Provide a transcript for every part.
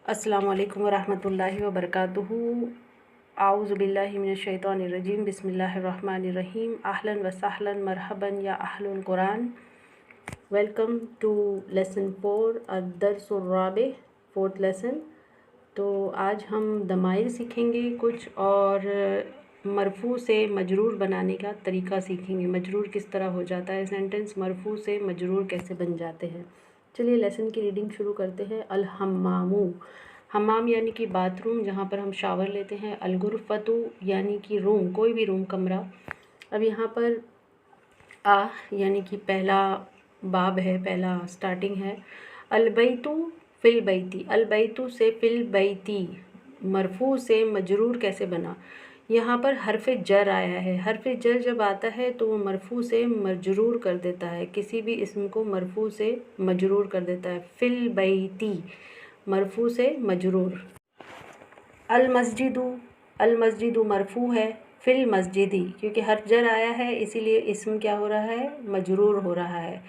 अस्सलामु अलैकुम वरहमतुल्लाहि वबरकातुहू। आऊज़ु बिल्लाहि मिनश शैतानिर रजीम। बिस्मिल्लाहिर रहमानिर रहीम। अहलन व सहलन मरहबन या अहलुल कुरान। वेलकम टू लेसन 4 अद-दर्सुर राबि, 4th लेसन। तो आज हम दमाइर सीखेंगे कुछ और मरफ़ू से मजरूर बनाने का तरीका सीखेंगे। मजरूर किस तरह हो जाता है, सेंटेंस मरफ़ू से मजरूर कैसे बन जाते हैं। चलिए लेसन की रीडिंग शुरू करते हैं। अल हम्मामू, हम्माम यानी कि बाथरूम, जहाँ पर हम शावर लेते हैं। अल गुरफ़तु यानी कि रूम, कोई भी रूम, कमरा। अब यहाँ पर आ यानी कि पहला बाब है, पहला स्टार्टिंग है। अल बैतु फिल बैती, अल बैतु से फिल बैती, मरफ़ू से मजरूर कैसे बना। यहाँ पर हरफ जर आया है। हरफ जर जब आता है तो वो मरफ़ू से मजरूर कर देता है, किसी भी इसम को मरफ़ू से मजरूर कर देता है। फिल बैती मरफ़ू से मजरूर। अल मस्जिदु, अल मस्जिदु मरफ़ू है। फिल मस्जिदी, क्योंकि हर जर आया है इसीलिए इसम क्या हो रहा है, मजरूर हो रहा है।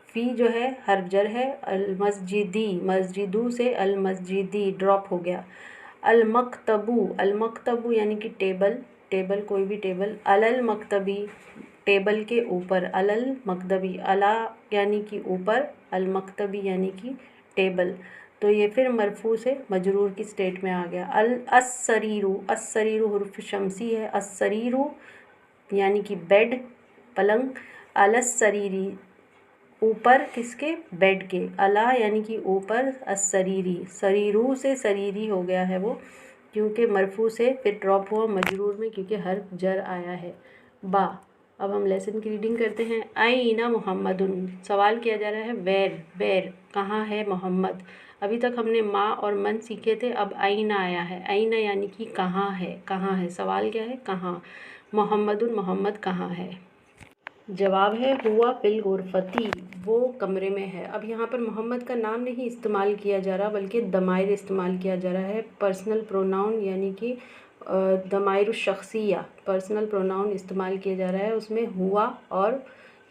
फ़ी जो है हर जर है। अल मस्जिदी, मस्जिदू से अल मस्जिदी ड्रॉप हो गया। अल मकतबू, अल मकतबू यानी कि टेबल, टेबल कोई भी टेबल। अलल मकतबी टेबल के ऊपर। अलल मकतबी, अला यानी कि ऊपर, अल मकतबी यानी कि टेबल। तो ये फिर मरफ़ू से मजरूर की स्टेट में आ गया। अल अस्सरीरु, अस्सरीरु हुर्फ शमसी है। अस्सरीरु यानी कि बेड, पलंग। अलस्सरीरी ऊपर किसके, बेड के। अला यानी कि ऊपर, अस्सरीरी सरीरू से सरीरी हो गया है वो, क्योंकि मरफ़ू से फिर ड्रॉप हुआ मजरूर में, क्योंकि हर जर आया है। बा, अब हम लेसन की रीडिंग करते हैं। आईना मोहम्मदुन, सवाल किया जा रहा है वेर, वेर कहाँ है मोहम्मद। अभी तक हमने माँ और मन सीखे थे, अब आईना आया है। आईना यानी कि कहाँ है, कहाँ है। सवाल क्या है, कहाँ। मोहम्मदुन मोहम्मद कहाँ है। जवाब है हुआ फिल गुरफ़ती, वो कमरे में है। अब यहाँ पर मोहम्मद का नाम नहीं इस्तेमाल किया जा रहा, बल्कि दमाइर इस्तेमाल किया जा रहा है। पर्सनल प्रोनाउन यानी कि दमाइर शख्सिया, पर्सनल प्रोनाउन इस्तेमाल किया जा रहा है। उसमें हुआ और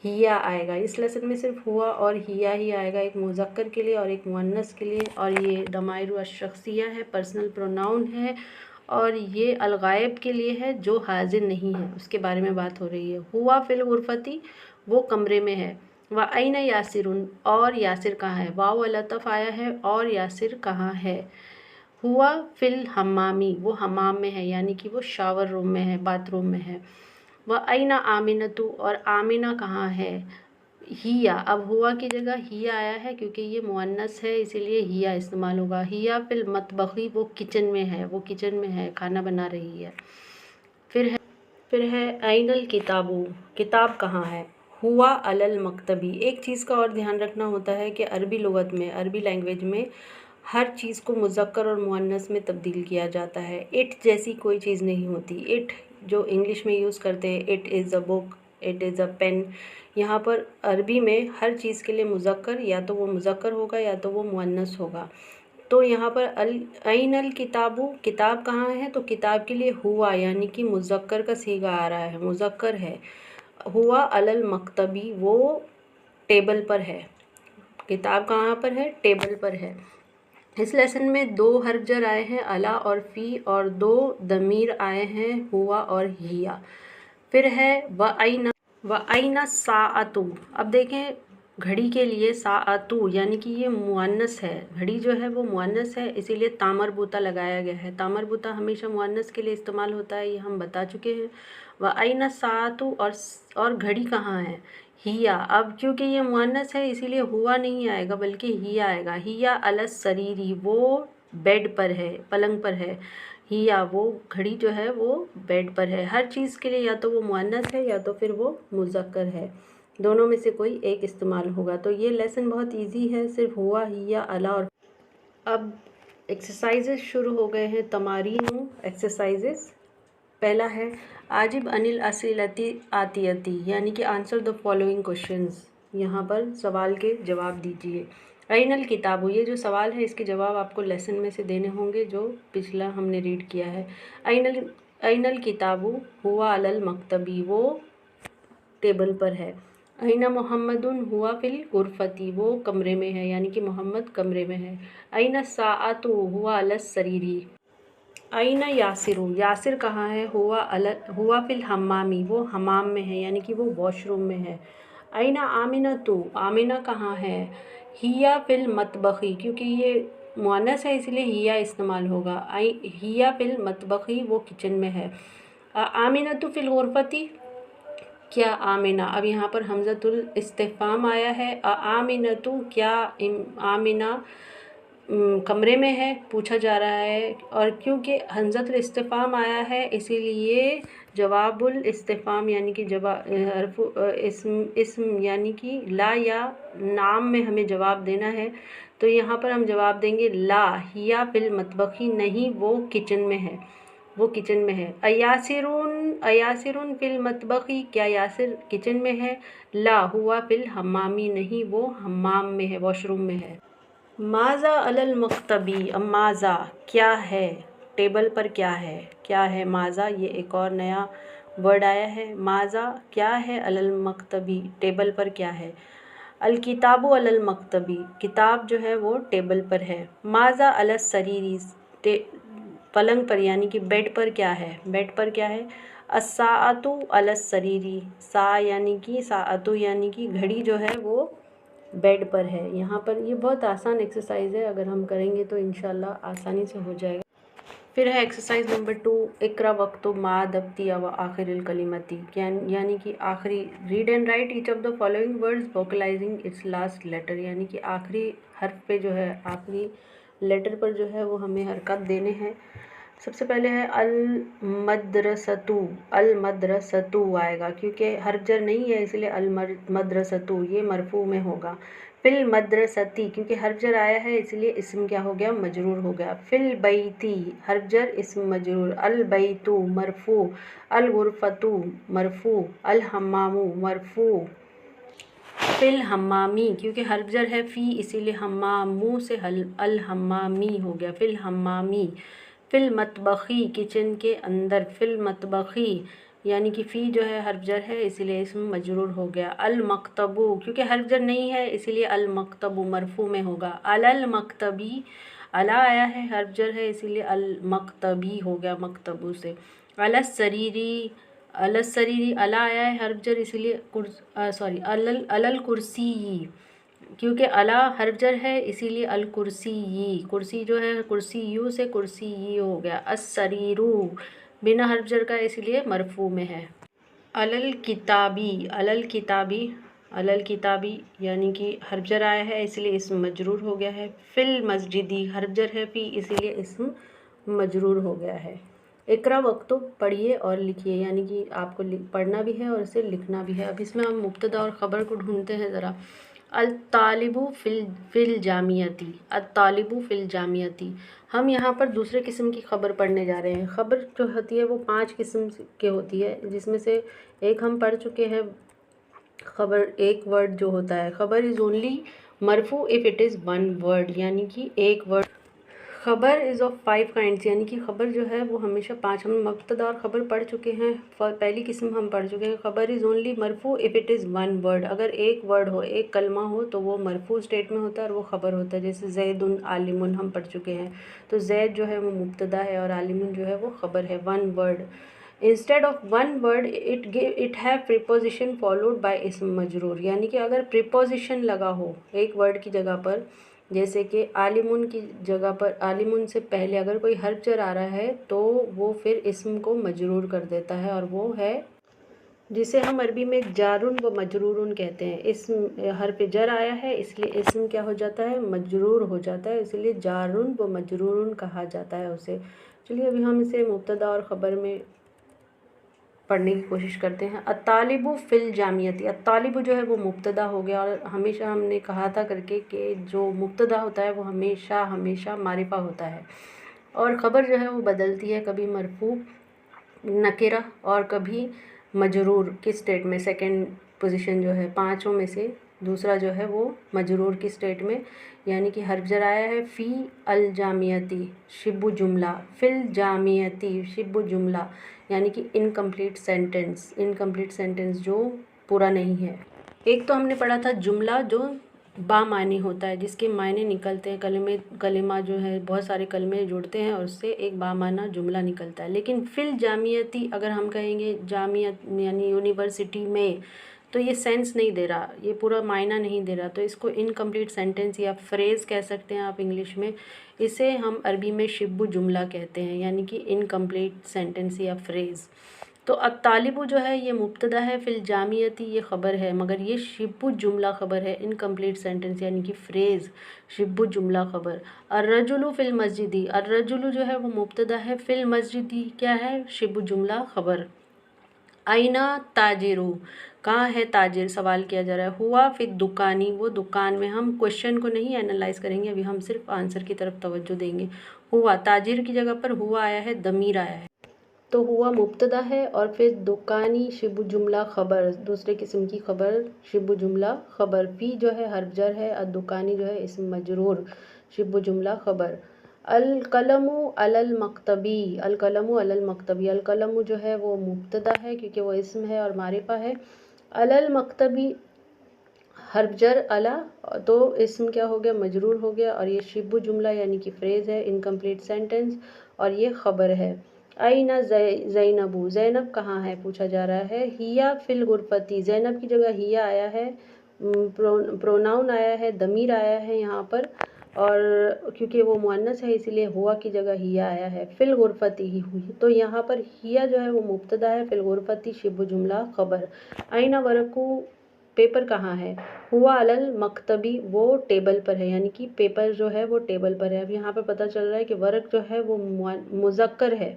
हिया आएगा। इस लेसन में सिर्फ हुआ और हिया ही आएगा, एक मुज़क्कर के लिए और एक मुअन्नस के लिए। और ये दमाइर शख्सिया है, पर्सनल प्रोनाउन है, और ये अलगायब के लिए है जो हाजिर नहीं है, उसके बारे में बात हो रही है। हुआ फिल गुरफ़ती, वो कमरे में है। व अइन यासिरुन, और यासिर कहाँ है। वाव लतफ़ आया है, और यासिर कहाँ है। हुआ फिल हम्मामी, वो हम्माम में है, यानी कि वो शावर रूम में है, बाथरूम में है। व अइना आमिनतु, और आमिना कहाँ है। हिया, अब हुआ की जगह हिया आया है, क्योंकि ये मुअन्नस है इसीलिए हिया इस्तेमाल होगा। हिया फिल मतबखी, वो किचन में है, वो किचन में है, खाना बना रही है। फिर है ऐनल किताबु, किताब कहाँ है। हुआ अलल मकतबी। एक चीज़ का और ध्यान रखना होता है कि अरबी लुगत में, अरबी लैंग्वेज में हर चीज़ को मुज़क्कर और मुअन्नस में तब्दील किया जाता है। इट जैसी कोई चीज़ नहीं होती। इट जो इंग्लिश में यूज़ करते हैं, it is a book, it is a pen, यहाँ पर अरबी में हर चीज़ के लिए मुज़क्कर या तो वो मुज़क्कर होगा या तो वो मुअन्नस होगा। तो यहाँ पर अल किताबु, किताब कहाँ है, तो किताब के लिए हुआ यानी कि मुज़क्कर का सीगा आ रहा है, मुज़क्कर है। हुआ अलल मकतबी, वो टेबल पर है। किताब कहाँ पर है, टेबल पर है। इस लेसन में 2 हर्फ जर आए हैं, अला और फ़ी, और 2 दमीर आए हैं, हुआ और हिया। फिर है व आइना साअतु। अब देखें, घड़ी के लिए साअतु यानी कि ये मुअन्नस है, घड़ी जो है वो मुअन्नस है, इसीलिए तामरबूता लगाया गया है। तामरबूता हमेशा मुअन्नस के लिए इस्तेमाल होता है, ये हम बता चुके हैं। व आइना साअतु, और घड़ी कहाँ है, हिया। अब क्योंकि ये मुअन्नस है इसीलिए हुआ नहीं आएगा बल्कि हिया आएगा। हिया अलस सरीरी, वो बेड पर है, पलंग पर है। हिया, वो घड़ी जो है वो बेड पर है। हर चीज़ के लिए या तो वो मुअन्नस है या तो फिर वो मुज़क्कर है, दोनों में से कोई एक इस्तेमाल होगा। तो ये लेसन बहुत इजी है, सिर्फ हुआ, हिया, अला और। अब एक्सरसाइजेस शुरू हो गए हैं, तमारीन एक्सरसाइजेस। पहला है आजिब अनिल असिलती आतियती, यानी कि आंसर द फॉलोइंग क्वेश्चंस। यहाँ पर सवाल के जवाब दीजिए। अइनल किताबु, ये जो सवाल है इसके जवाब आपको लेसन में से देने होंगे जो पिछला हमने रीड किया है। अइनल किताबु हुआ अलल मकतबी, वो टेबल पर है। अइना मोहम्मदुन हुआ फिल गुरफती, वो कमरे में है यानी कि मोहम्मद कमरे में है। अइना साअतु हुआ अलस सरीरी। अइना यासिरु, यासिर कहाँ है? हुआ फिल हम्मामी, वो हमाम में है यानी कि वो वॉशरूम में है। अइना आमिना तु, आमिना कहाँ है? हिया फिल मतबखी, क्योंकि ये मुअन्नस है इसलिए हिया इस्तेमाल होगा। हिया फिल मतबखी, वो किचन में है। आमिना तु फिल गुरफती, क्या आमिना, अब यहाँ पर हमज़तुल इस्तिफ़ाम आया है। आमिना तु, क्या आमिना कमरे में है, पूछा जा रहा है। और क्योंकि हमज़तुल इस्तिफ़ाम आया है इसीलिए जवाबुल इस्तिफ़ाम यानी कि इस्म यानी कि ला या नाम में हमें जवाब देना है। तो यहाँ पर हम जवाब देंगे ला हिया फिल मतबखी, नहीं वो किचन में है, वो किचन में है। अयासिरुन फिल मतबखी, क्या यासिर किचन में है? ला हुआ फिल हम्मामी, नहीं वो हम्माम में है, वॉशरूम में है। माज़ा अलल मक्तबी, अब माज़ा क्या है, टेबल पर क्या है, क्या है माज़ा, ये एक और नया वर्ड आया है। माज़ा क्या है, अलल मक्तबी टेबल पर क्या है। अल किताबु अलल मक्तबी, किताब जो है वो टेबल पर है। माज़ा अलस सरीरी, पलंग पर यानी कि बेड पर क्या है, बेड पर क्या है। अस्साअतु अलस सरीरी, सा यानी कि साअतु यानी कि घड़ी जो है वो बेड पर है। यहाँ पर ये बहुत आसान एक्सरसाइज है, अगर हम करेंगे तो इंशाल्लाह आसानी से हो जाएगा। फिर है एक्सरसाइज नंबर 2, इकरा वक्तु मा दब्ती व आखिरिल कलिमती, यानी कि आखिरी read and write each of the following words vocalising its last letter, यानी कि आखिरी हर्फ पे जो है, आखिरी लेटर पर जो है वो हमें हरकत देने हैं। सबसे पहले है अल मदरसतु, अल मदरसतु आएगा क्योंकि हर्फ जर नहीं है इसलिए अल मदरसतु, ये मरफू में होगा। फिल मदरसती, क्योंकि हर्फ जर आया है इसलिए इसम क्या हो गया, मजरूर हो गया। फिल बैती, हर्फ जर इसम मजरूर। अल बैतु मरफू, अल गुरफतु मरफू, अल हम्मामु मरफू। फिल हम्मामी, क्योंकि हर्फ जर है फ़ी इसीलिए हम्मामू से अल हम्मामी हो गया, फिल हम्मामी। फिल मतबखी, किचन के अंदर। फिल मतबखी यानी कि फ़ी जो है हर्फ जर है इसीलिए इसमें मजरूर हो गया। अल मकतबू, क्योंकि हर्फ जर नहीं है इसीलिए अल मकतबू मरफू में होगा। अल मकतबी, अला आया है हर्फ जर है इसीलिए अल मकतबी हो गया मकतबू से। अल सरीरी, अल सरीरी अला आया है हर्फ जर इसीलिए अलल कुर्सी, क्योंकि अला हर्फ जर है इसीलिए अल कुर्सी, कुर्सी जो है कुर्सी यू से कुर्सी ये हो गया। अस्सरीरू बिना हर्फ जर का इसीलिए मरफू में है। अलल किताबी, अलल किताबी, अलल किताबी यानी कि हर्फ जर आया है इसलिए इसम मजरूर हो गया है। फिल मस्जिदी, हर्फ जर है फ़ी इसीलिए इसम मजरूर हो गया है। इकरा वक्तु, पढ़िए और लिखिए, यानी कि आपको पढ़ना भी है और इसे लिखना भी है। अब इसमें हम मुब्तदा और ख़बर को ढूंढते हैं ज़रा। अल-तालिबु फिल जामियती, अल-तालिबु फिल जामियती, हम यहाँ पर दूसरे किस्म की ख़बर पढ़ने जा रहे हैं। ख़बर जो होती है वो 5 किस्म के होती है, जिसमें से एक हम पढ़ चुके हैं। ख़बर एक वर्ड जो होता है, ख़बर इज़ ओनली मरफू if it is one word, यानी कि एक वर्ड। ख़बर इज़ ऑफ 5 काइंड्स, यानी कि ख़बर जो है वो हमेशा 5, हम मुब्तदा और ख़बर पढ़ चुके हैं। पहली किस्म हम पढ़ चुके हैं। ख़बर इज़ ओनली मरफू if it is one word, अगर एक वर्ड हो, एक कलमा हो तो वो मरफू स्टेट में होता है और वो ख़बर होता है। जैसे ज़ैदुन आलिमुन हम पढ़ चुके हैं, तो ज़ैद जो है वो मुब्तदा है और आलिमुन जो है वो ख़बर है, one word. Instead of one word it have preposition followed by इस्म मजरूर, यानी कि अगर प्रीपोजिशन लगा हो एक वर्ड की जगह पर, जैसे कि आलिमुन की जगह पर आलिमुन से पहले अगर कोई हर्फ जर आ रहा है तो वो फिर इस्म को मजरूर कर देता है, और वो है जिसे हम अरबी में जारुन व मजरूरुन कहते हैं। इस्म हर्फ जर आया है इसलिए इस्म क्या हो जाता है, मजरूर हो जाता है, इसलिए जारुन व मजरूरुन कहा जाता है उसे। चलिए अभी हम इसे मुब्तदा और ख़बर में पढ़ने की कोशिश करते हैं। अत्तालिबु फिल जामियती, अत्तालिबु जो है वो मुब्तदा हो गया, और हमेशा हमने कहा था करके कि जो मुब्तदा होता है वो हमेशा हमेशा मारिफा होता है, और ख़बर जो है वो बदलती है, कभी मरफू नकिरा और कभी मजरूर की स्टेट में। सेकंड पोजीशन जो है 5 में से दूसरा जो है वो मजरूर की स्टेट में, यानी कि हर्फ जर आया है फ़ी अल जामियती शिब्बु जुमला, फिल जामियती शिब्बु जुमला, यानी कि इनकम्प्लीट सेंटेंस, इनकम्प्लीट सेंटेंस जो पूरा नहीं है। एक तो हमने पढ़ा था जुमला जो बामानी होता है, जिसके मायने निकलते हैं, कलिमा जो है बहुत सारे कलमे जुड़ते हैं और उससे एक बामाना जुमला निकलता है। लेकिन फिल जामियती अगर हम कहेंगे जामियत यानी यूनिवर्सिटी में, तो ये सेंस नहीं दे रहा, ये पूरा मायना नहीं दे रहा, तो इसको इनकम्प्लीट सेंटेंस या फ्रेज़ कह सकते हैं आप इंग्लिश में। इसे हम अरबी में शिब्बु जुमला कहते हैं, यानी कि इनकम्प्लीट सेंटेंस या फ्रेज़। तो अत्तालिबु जो है ये मुब्तदा है, फिल जामियती ये ख़बर है, मगर ये शिब्बु जुमला ख़बर है, इनकम्प्लीट सेंटेंस यानी कि फ्रेज़, शिब्बु जुमला ख़बर। अर्रजुलु फिल मस्जिदी, अर्रजुलु जो है वो मुब्तदा है, फिल मस्जिदी क्या है, शिब्बु जुमला ख़बर। आइना ताजिरु, कहाँ है ताजिर, सवाल किया जा रहा है। हुआ फिर दुकानी, वो दुकान में। हम क्वेश्चन को नहीं एनालाइज करेंगे अभी, हम सिर्फ आंसर की तरफ तवज्जो देंगे। हुआ, ताजिर की जगह पर हुआ आया है, दमीर आया है, तो हुआ मुब्तदा है और फिर दुकानी शिबु जुमला ख़बर, दूसरे किस्म की ख़बर, शिबु जुमला ख़बर। फ़ी जो है हर्फ जर है, और दुकानी जो है इस्म मजरूर, शिबु जुमला ख़बर। अल कलमु अलल मकतबी, अल कलमु अलल मकतबी, अल कलमु जो है वो मुब्तदा है क्योंकि वो इस्म है और मारिफा है। अलल मकतबी हर्फ जर अला, तो इस्म क्या हो गया, मजरूर हो गया, और ये शिबु जुमला यानी कि फ्रेज़ है, इनकम्प्लीट सेंटेंस, और ये ख़बर है। आइना ज़ैनबू, ज़ैनब कहाँ है पूछा जा रहा है। हिया फिल गुरफती, ज़ैनब की जगह हिया आया है, प्रोनाउन आया है, दमीर आया है यहाँ पर, और क्योंकि वो मुअन्नस है इसीलिए हुआ की जगह हिया आया है। फिल गुरफती ही हुई, तो यहाँ पर हिया जो है वो मुब्तदा है, फिल गुरफती शिबु जुमला ख़बर। आइना वरकू, पेपर कहाँ है। हुआ अलल मकतबी, वो टेबल पर है, यानी कि पेपर जो है वो टेबल पर है। अब यहाँ पर पता चल रहा है कि वर्क जो है वो मुज़क्कर है,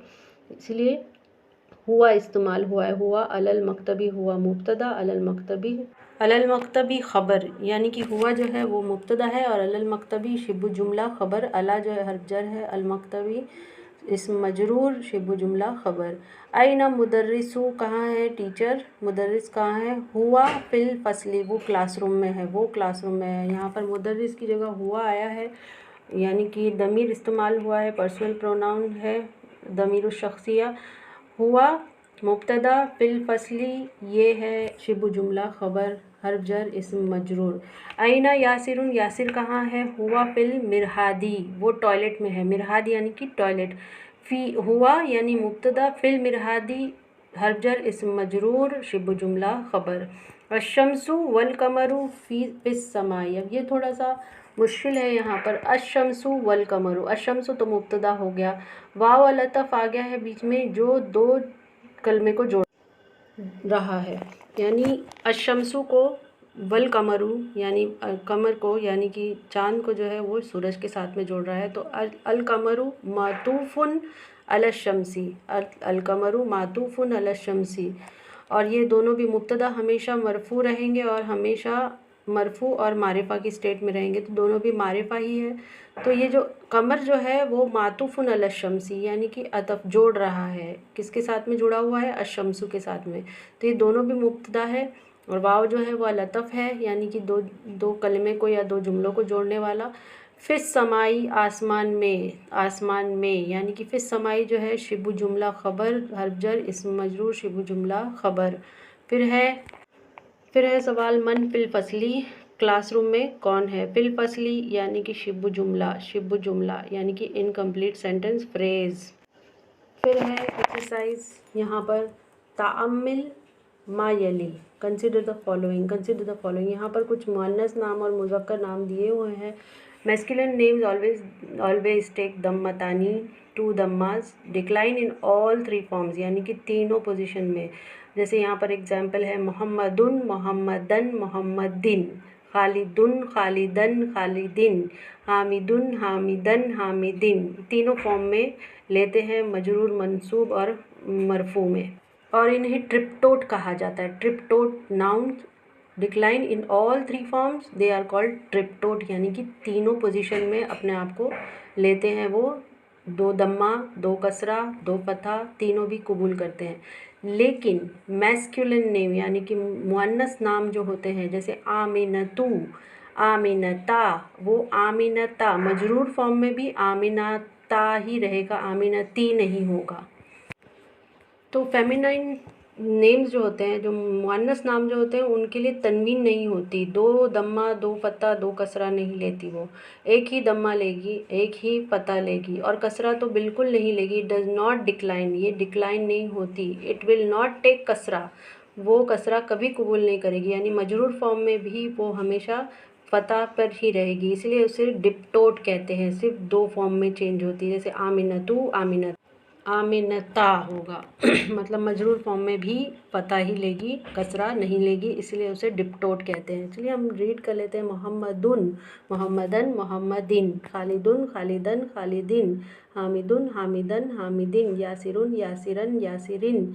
इसलिए हुआ इस्तेमाल हुआ है। हुआ अलल मकतबी, हुआ मुब्तदा, अलल मकतबी ख़बर, यानी कि हुआ जो है वो मुब्तदा है और अलल मकतबी शिबु जुमला ख़बर। अला जो है हर्फ जर है, अल मकतबी इस्म मजरूर, शिबु जुमला ख़बर। आइना मुदर्रिसु, कहाँ है टीचर, मुदर्रिस कहाँ है। हुआ फिल फसली, वो क्लासरूम में है, वो क्लासरूम में है। यहाँ पर मुदर्रिस की जगह हुआ आया है, यानी कि दमीर इस्तेमाल हुआ है, पर्सनल प्रोनाउन है, दमीर शख्सिया। हुआ मुब्तदा, फिल फसली ये है शिबु जुमला ख़बर, हर्फ जर इस्म मजरूर। आइना यासिरुन, यासिर कहाँ है। हुआ फिल मिरहादी, वो टॉयलेट में है, मिरहाद यानी कि टॉयलेट। फ़ी हुआ यानी मुब्तदा, फिल मिरहादी हर्फ जर इस्म मजरूर, शिबु जुमला ख़बर। अशम्सु वल कमरु फ़ी फिस समाई, अब ये थोड़ा सा मुश्किल है यहाँ पर। अशम्सु वल कमरु, अशम्सु तो मुब्तदा हो गया, वाव अलतफ आ गया है बीच में जो दो कलमे को जोड़ रहा है, यानी अशम्सु को वल कमरु यानी कमर को यानी कि चाँद को जो है वो सूरज के साथ में जोड़ रहा है। तो अल कमरु मातूफ़ुन अला शम्सी, अल कमरु मातूफ़ुन अला शम्सी, और ये दोनों भी मुब्तदा हमेशा मरफ़ू रहेंगे और हमेशा मरफ़ू और मारिफा की स्टेट में रहेंगे, तो दोनों भी मारिफा ही है। तो ये जो कमर जो है वो मातूफ़ुन अला शम्सी यानी कि अतफ़ जोड़ रहा है, किसके साथ में जुड़ा हुआ है, अशम्सु के साथ में, तो ये दोनों भी मुब्तदा है। और वाव जो है वो लतफ़ है, यानी कि दो कलमे को या दो जुमलों को जोड़ने वाला। फिस समाई, आसमान में, आसमान में, यानी कि फिस समाई जो है शिबु जुमला ख़बर, हर्फ जर इस्म मजरूर, शिबु जुमला ख़बर। फिर है सवाल मन फिल फसली, क्लासरूम में कौन है। फिल फसली यानी कि शिबु जुमला यानी कि इनकम्प्लीट सेंटेंस फ्रेज़। फिर है एक्सरसाइज यहाँ पर, ताअम्मिल मा यली, कंसिडर द फॉलोइंग। यहाँ पर कुछ मुअन्नस नाम और मुज़क्कर नाम दिए हुए हैं। मैस्कुलिन नेम्स ऑलवेज टेक दम्मतानी, 2 दम्मास, डिक्लाइन इन ऑल 3 फॉर्म्स, यानी कि तीनों पोजीशन में। जैसे यहाँ पर एग्जांपल है मोहम्मदुन, मोहम्मदन, मोहम्मदिन, खालिदुन, खालिदन, खालिदिन, हामिदुन, हामिदन, हामिदिन, तीनों फॉर्म में लेते हैं, मजरूर, मंसूब और मरफू में। और इन्हें ट्रिप्टोट कहा जाता है। Triptote noun decline in all 3 forms, they are called triptote, यानी कि तीनों पोजीशन में अपने आप को लेते हैं वो, 2 दम्मा, 2 कसरा, 2 फतहा, तीनों भी कबूल करते हैं। लेकिन मैस्कुलिन नेम यानी कि मुअन्नस नाम जो होते हैं, जैसे आमिनतु, आमिनता, वो आमिनता मजरूर फॉर्म में भी आमिनता ही रहेगा, आमिनती नहीं होगा। तो फेमिनाइन नेम्स जो होते हैं, जो मुअन्नस नाम जो होते हैं, उनके लिए तनवीन नहीं होती, दो दम्मा दो फतह दो कसरा नहीं लेती वो, एक ही दम्मा लेगी, एक ही फतह लेगी, और कसरा तो बिल्कुल नहीं लेगी। डज नॉट डिक्लाइन, ये डिक्लाइन नहीं होती। इट विल नॉट टेक कसरा, वो कसरा कभी कबूल नहीं करेगी, यानी मजरूर फॉर्म में भी वो हमेशा फ़तह पर ही रहेगी, इसलिए उसे डिप्टोट कहते हैं। सिर्फ दो फॉर्म में चेंज होती है, जैसे आमिनतु आमिनता होगा मतलब मजरूर फॉर्म में भी फ़तह ही लेगी, कसरा नहीं लेगी, इसलिए उसे डिप्टोट कहते हैं। चलिए हम रीड कर लेते हैं। मोहम्मदुन मोहम्मदन मोहम्मदिन, खालिदुन खालिदन खालिदिन, हामिदुन हामिदन हामिदिन, यासिरुन यासिरन यासिरिन,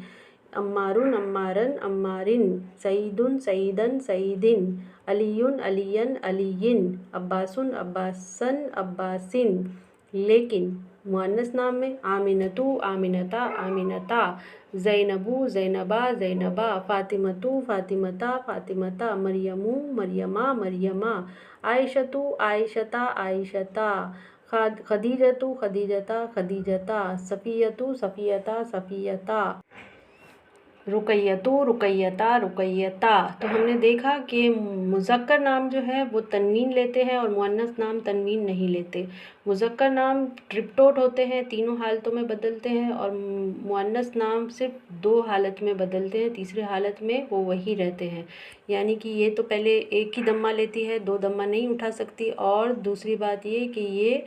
अम्मारुन अम्मारन अम्मारिन, सईदुन सईदन सईदिन, अलीयुन अलियन अलियिन, अब्बासुन अब्बासन अब्बासिन। लेकिन मुअन्नस नाम में आमिनतु आमिनता आमिनता, ज़ैनबु ज़ैनबा ज़ैनबा, फ़ातिमतु फ़ातिमता फ़ातिमता, मरियमु मरियमा मरियमा, आयशतु आयशता आयशता, खदीजतु खदीजता खदीजता, सफ़ियतु सफ़ियता सफ़ियता, रुकैयतु रुकैयता रुकैयता। तो हमने देखा कि मुज़क्कर नाम जो है वो तनवीन लेते हैं और मुअन्नस नाम तनवीन नहीं लेते। मुज़क्कर नाम ट्रिप्टोट होते हैं, तीनों हालतों में बदलते हैं, और मुअन्नस नाम सिर्फ दो हालत में बदलते हैं, तीसरे हालत में वो वही रहते हैं। यानी कि ये तो पहले एक ही दम्मा लेती है, दो दम्मा नहीं उठा सकती, और दूसरी बात ये कि ये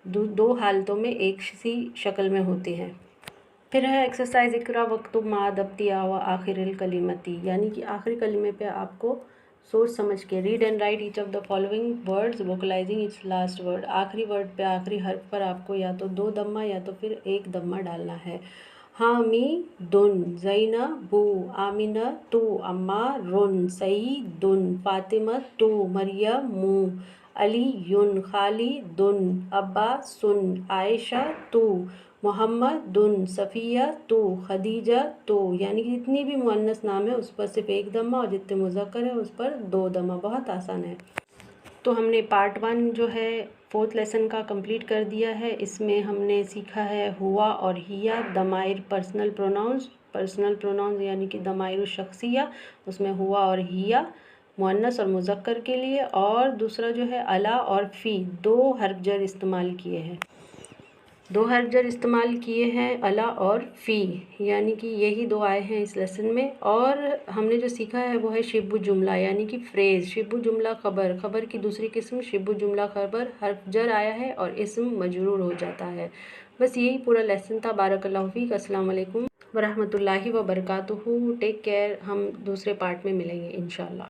दो हालतों में एक सी शक्ल में होती हैं। फिर है एक्सरसाइज इकरा वक्तुब मा दब्तिया व आखिरिल कलिमती, यानी कि आखिरी कलिमे पे आपको सोच समझ के read and write each of the following words vocalising its last word. आखिरी वर्ड पे, आखिरी हर्फ पर आपको या तो दो दम्मा या तो फिर एक दम्मा डालना है। हामी दुन, ज़ैनबु, आमिना तु, अम्मा रुन, सईदुन, फातिमा तु, मरियमु, अलीयुन, खालिदुन, अब्बासुन, आयशा तु, मोहम्मदुन, सफ़िया तो, खदीजा तो। यानी कि जितनी भी मुअन्नस नाम है उस पर सिर्फ एक दम्मा, और जितने मुज़क्कर है उस पर दो दम्मा। बहुत आसान है। तो हमने पार्ट 1 जो है 4th लेसन का कंप्लीट कर दिया है। इसमें हमने सीखा है हुआ और हिया, दमाइर पर्सनल प्रोनाउंस यानी कि दमाइर शख्सिया, उसमें हुआ और हिया मुअन्नस और मुज़क्कर के लिए, और दूसरा जो है अला और फ़ी, दो हर्फ जर इस्तेमाल किए हैं, दो हर्फ जर इस्तेमाल किए हैं, अला और फ़ी, यानी कि यही दो आए हैं इस लेसन में। और हमने जो सीखा है वो है शिबु जुमला, यानी कि फ्रेज़। शिबु जुमला खबर की दूसरी किस्म शिबु जुमला खबर, हर्फ जर आया है और इस्म मजरूर हो जाता है। बस यही पूरा लेसन था। बारकल्लाहु फ़ीक। अस्सलाम वालेकुम वरहमतुल्लाहि व बरकातुहू। Take care. हम दूसरे पार्ट में मिलेंगे इंशाअल्लाह।